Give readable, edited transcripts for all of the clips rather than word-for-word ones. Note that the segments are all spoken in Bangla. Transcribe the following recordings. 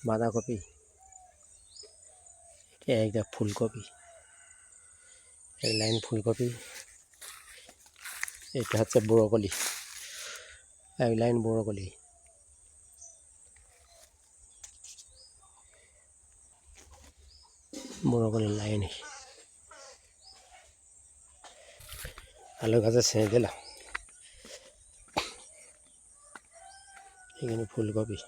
বাঁধাকপি, একটা ফুলকপি, এক লাইন ফুলকপি, এটা হচ্ছে ব্রোকলি, এক লাইন ব্রোকলি, ব্রোকলির লাইনে আলু গাছে ছেঁচে দিলাম, এখানে ফুলকপি,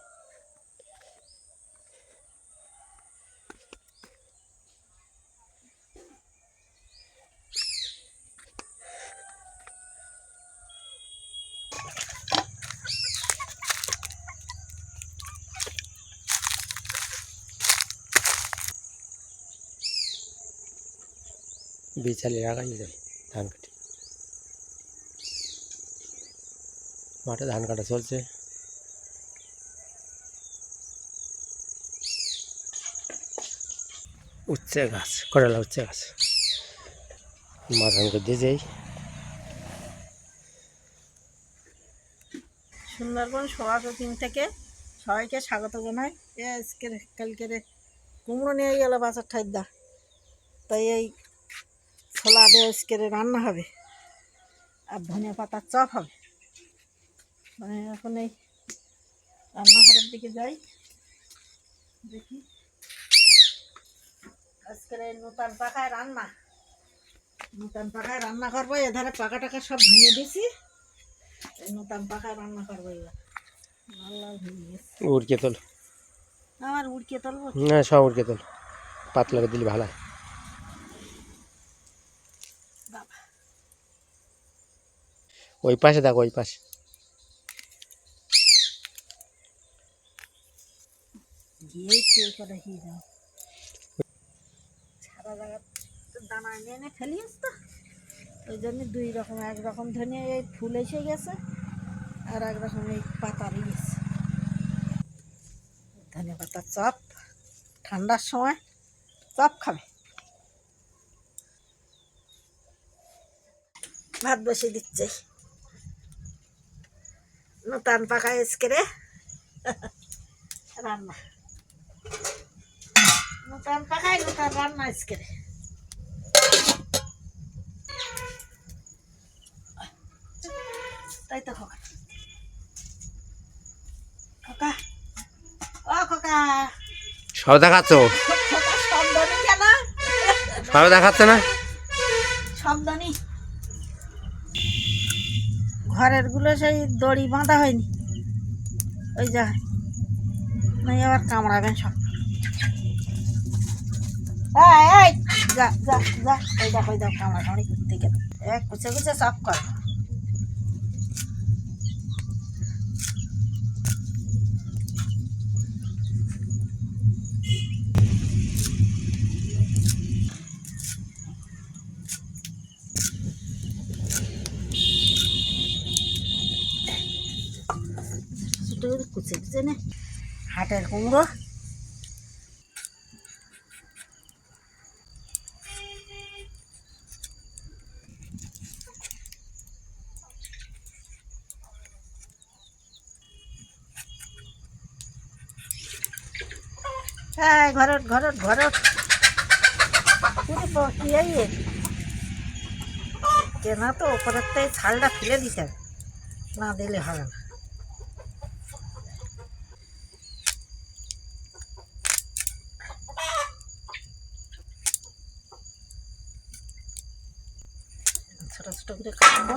বিছালি রাখাই যায় ধান কাটি, মাঠে ধান কাটা চলছে। উচ্ছে গাছ, করলা উচ্ছে গাছ, মাঝখান দিয়ে যাই। সুন্দরবন সোয়া কুকিং থেকে সবাইকে স্বাগত জানাই। আজকের কালকের কুমড়ো নিয়ে গেল বাজার ঠাইদা, তাই এই ছোলা দিয়ে আজকের রান্না হবে আর ধনিয়া পাতার চপ হবে। মানে এখন এই রান্নাঘরের দিকে যাই, দেখি আজকের এই নতুন পাখায় রান্না করবো। এধারে পাকা টাকা সব ভেঙে দিয়েছি, এই নতুন পাখায় রান্না করবো। এবার লাল ভেঙে গেছে, উড়কে তোল, আমার উড়কে তুলবো না সব উড়কে তোল, পাতলা করে দিলে ভালো হয়। বাবা ওই পাশে দেখো, ওই পাশে গিয়েই তেল করে দিয়ে দাও, সারা জায়গা দানা এনে এনে ফেলিস তো, ওই জন্য দুই রকম, একরকম ধনিয়া এই ফুল এসে গেছে আর একরকম এই পাতা গেছে। ধনিয়া পাতার চপ ঠান্ডার সময় চপ খাবে। ভাত বসিয়ে দিচ্ছে, নতুন পাকা এসকেরে রান্না, নতুন পাকায় নতুন রান্না এসকেরে। তাই তো খোকা, খোকা ও খোকা, সব দেখাচ্ছ, খোকা শব্দনি কেন? সব দেখাচ্ছে না, শব্দনি ঘরের গুলো সেই দড়ি বাঁধা হয়নি, ওই যা নাই আবার কামড়াবেন সব। এই যা যা যা, ওই দেখো ওই দেখো কামড়াকামড়ি করতে গেলে কুচে কুচে চপ কর। কুচে কুচে নে, হাটের কুমড়ো। হ্যাঁ ঘরত ঘরত ঘরত কি কেনা তো ওপরের থেকে ছালটা ফেলে দিতে হবে, না দিলে হবে না। ছোটো ছোটো করে কাটবো,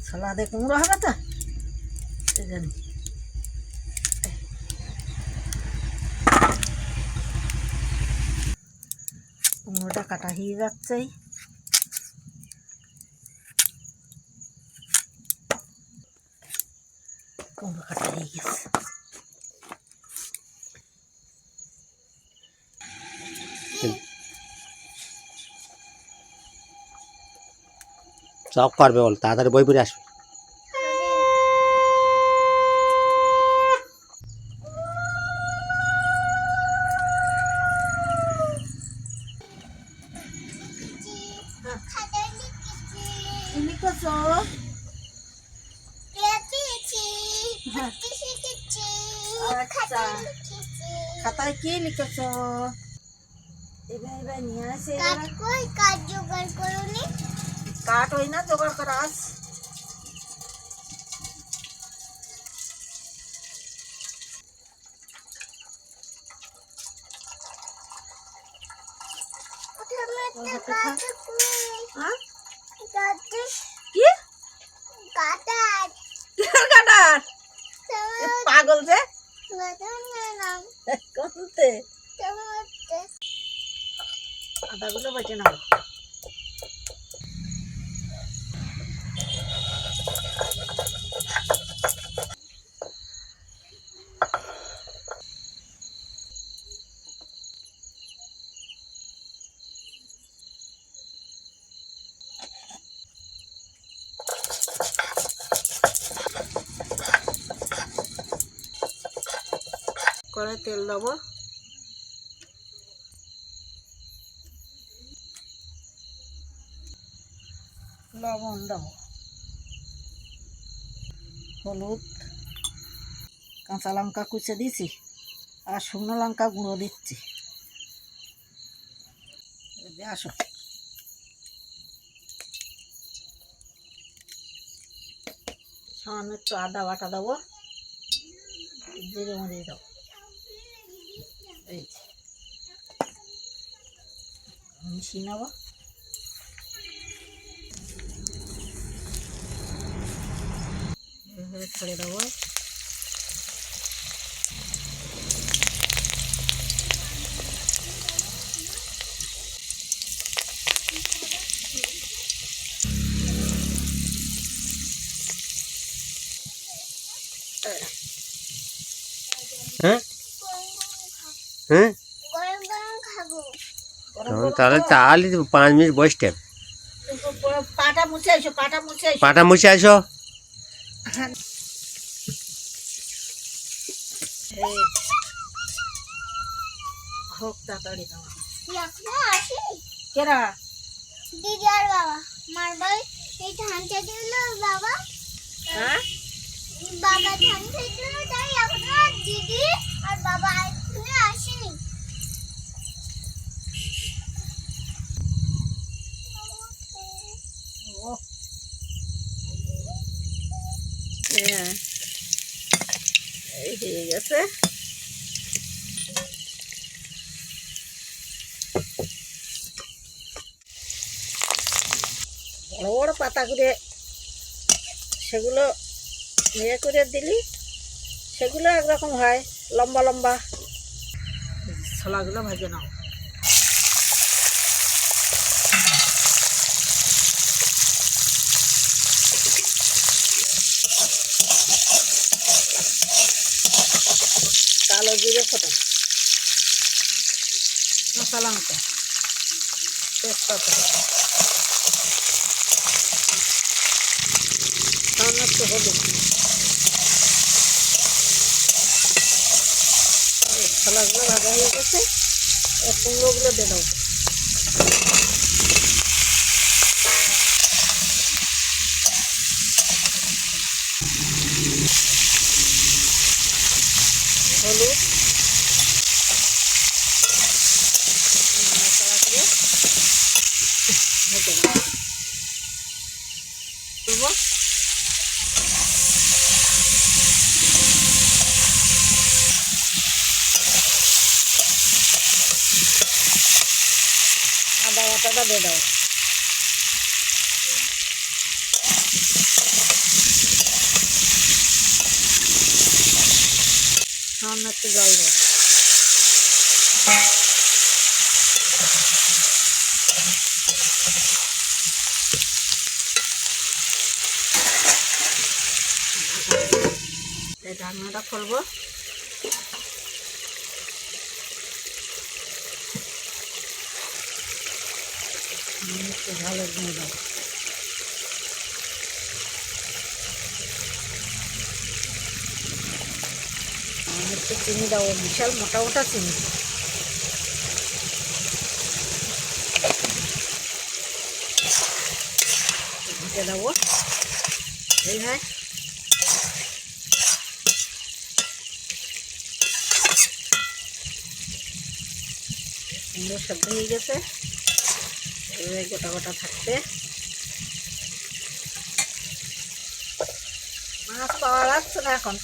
ছোলা দিয়ে কুমড়ো হবে তো এই জন্য। কুমড়োটা কাটা হয়ে যাচ্ছে, কুমড়ো কাটা হয়ে গেছে। চপ করবে বল, তাড়াতাড়ি বই পড়ে আসবে। আচ্ছা খাতায় কি লিখেছ? এবার নিয়ে আসে। কাঠ জোগাড় করুনি। কাঠ ওই না জোগাড় করা আস। পাগল যে আদাগুলো বেটে নাও। কড়াই তেল দেবো, লবণ দেবো, হলুদ, কাঁচা লঙ্কা কুচে দিছি আর শুকনো লঙ্কা গুঁড়ো দিচ্ছি। আসো সামান্য একটু আদা বাটা দেবো, জিরে মরিচ দেবো। এই মিশিয়ে নেব। এভাবে ছড়ে দেবো। হ্যাঁ হ্যাঁ তাহলে 5 মিনিট বয়স টাইম। পাটা মুছে আসো, পাটা মুছে আসো। পাটা মুছে আসো। হোক তাড়াতাড়ি দাও। কেরা দিদি আর বাবা মারবাই এই ধান চাইছিল বাবা। হ্যাঁ বাবা ধান চাইছিল তাই এখনো দিদি আর বাবা এখনো আসেনি। হ্যাঁ এই হয়ে গেছে। বড় বড় পাতা করে সেগুলো ইয়ে করে দিলি সেগুলো একরকম হয়, লম্বা লম্বা। ছোলাগুলো ভেজে নাও। কালো জিরে ফোটা, কাঁচা লঙ্কা, তেজপাতা, সামান্য একটু হলুদ। ছোলাগুলো ভাজা হয়ে গেছে, কুমড়োগুলো দিয়ে দাও। হলুদ মশলা করে ভেজে নাও। আদা বাটাটা দিয়ে দাও। সামান্য একটু জল দাও। এই ঢাকনাটা খুলবো। একটু ঝালের গুঁড়ো দাও। একটু চিনি দাও, বিশাল মোটা মোটা চিনি। ভেজে দেবো। এই হয় কুমড়ো সেদ্ধ হয়ে গেছে, এবারে গোটা গোটা থাকবে। মাছ পাওয়া যাচ্ছে না এখন,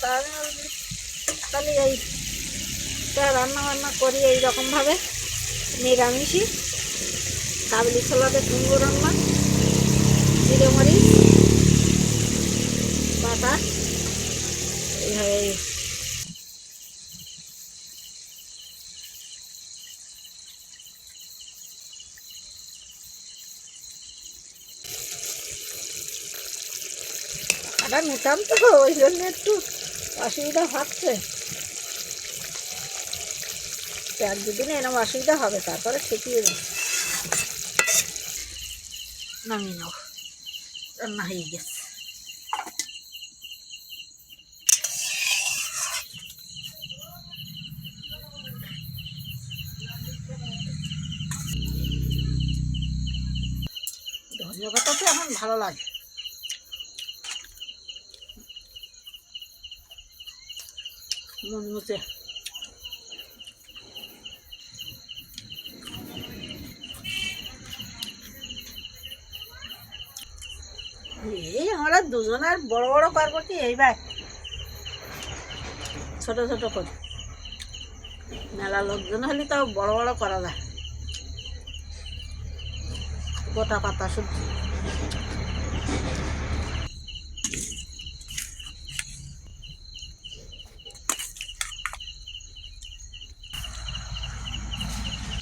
তাহলে এইটা রান্না বান্না করি এইরকমভাবে নিরামিষই। কাবলি ছোলাতে কুমড়ো রান্না, জিরে মরিচ বাটা এইভাবে। আটা নিতাম তো, ওই জন্য একটু অসুবিধা হচ্ছে। এক দুদিন এরকম অসুবিধা হবে, তারপরে শিখিয়ে দেব। নামিয়ে নাও, রান্না হয়ে গেছে। ধনিয়া পাতা তো এখন ভালো লাগে। মুচে এই আমরা দুজন আর বড় বড় পারবো কি, এইবার ছোট ছোট করি। মেলা লোকজন হলে তাও বড় বড় করা যায়। গোটা পাতা সবজি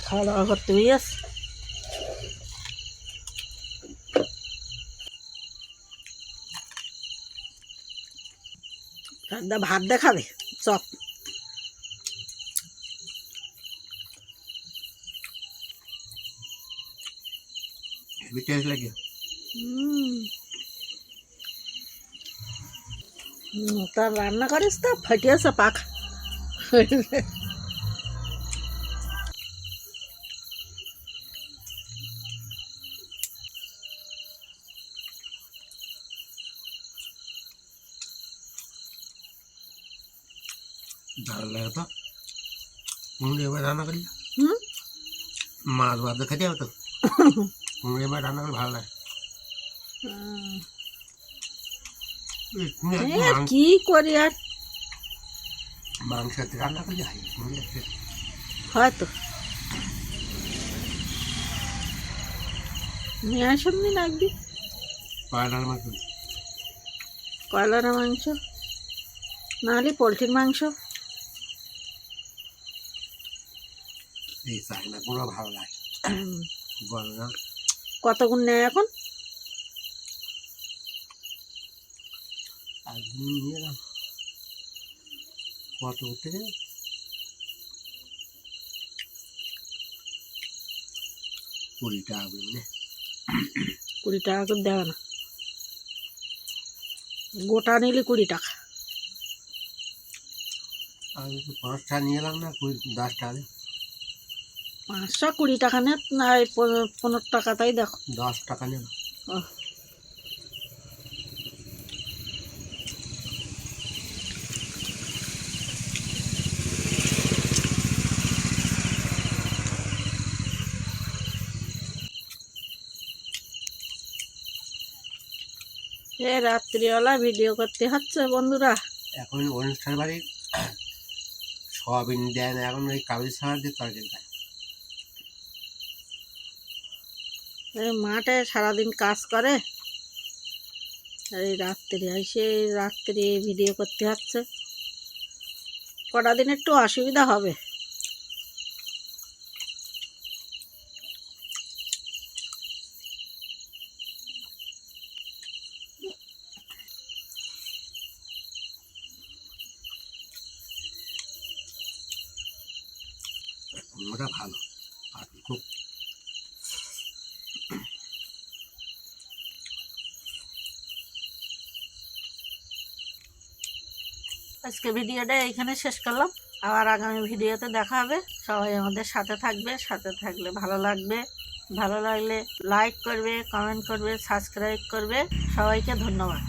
খাওয়া দাওয়া করতে হয়ে গেছে। ভাত দেখাবে চপ। লাগে তার রান্না করিস তো ফাটিয়েছে পাক। ভালো লাগে তো কুমড়ো এবার রান্না করি। হুম, মাছ ভাত খেতে হবে তো, কুমড়ো এবার রান্না করলে ভালো লাগে। কি করি আর, মাংস রান্না করলে হয়তো নিয়ে আসুন দিন একদিন কয়লার মাংস, কয়লার মাংস নাহলে পোলট্রির মাংস। এই চাইনা পুরো ভালো লাগে। বল না কত গুণ নেয় এখন? একদিন নিয়ে এলাম কত থেকে 20 টাকা করে, 20 টাকা করে দেওয়া না, গোটা নিলে 20 টাকা। আমি তো 5 টাকা নিয়ে এলাম না, 10 টাকা 520 টাকা নে না, 15 টাকা তাই দেখো। 10 টাকা নেব। এ রাত্রিবেলা ভিডিও করতে হচ্ছে বন্ধুরা। এখন অনুষ্ঠান বাড়ি সয়াবিন দেয় না, এখন ওই কাবলি ছাড়া দিয়ে তরকারি দেয়। এই মাঠে সারাদিন কাজ করে, আর এই রাত্রি এসে রাত্রি ভিডিও করতে হচ্ছে। কটা দিন একটু অসুবিধা হবে। ওটা ভালো আর খুব আজকে ভিডিওটা এইখানে শেষ করলাম, আবার আগামী ভিডিওতে দেখা হবে। সবাই আমাদের সাথে থাকবে, সাথে থাকলে ভালো লাগবে। ভালো লাগলে লাইক করবে, কমেন্ট করবে, সাবস্ক্রাইব করবে। সবাইকে ধন্যবাদ।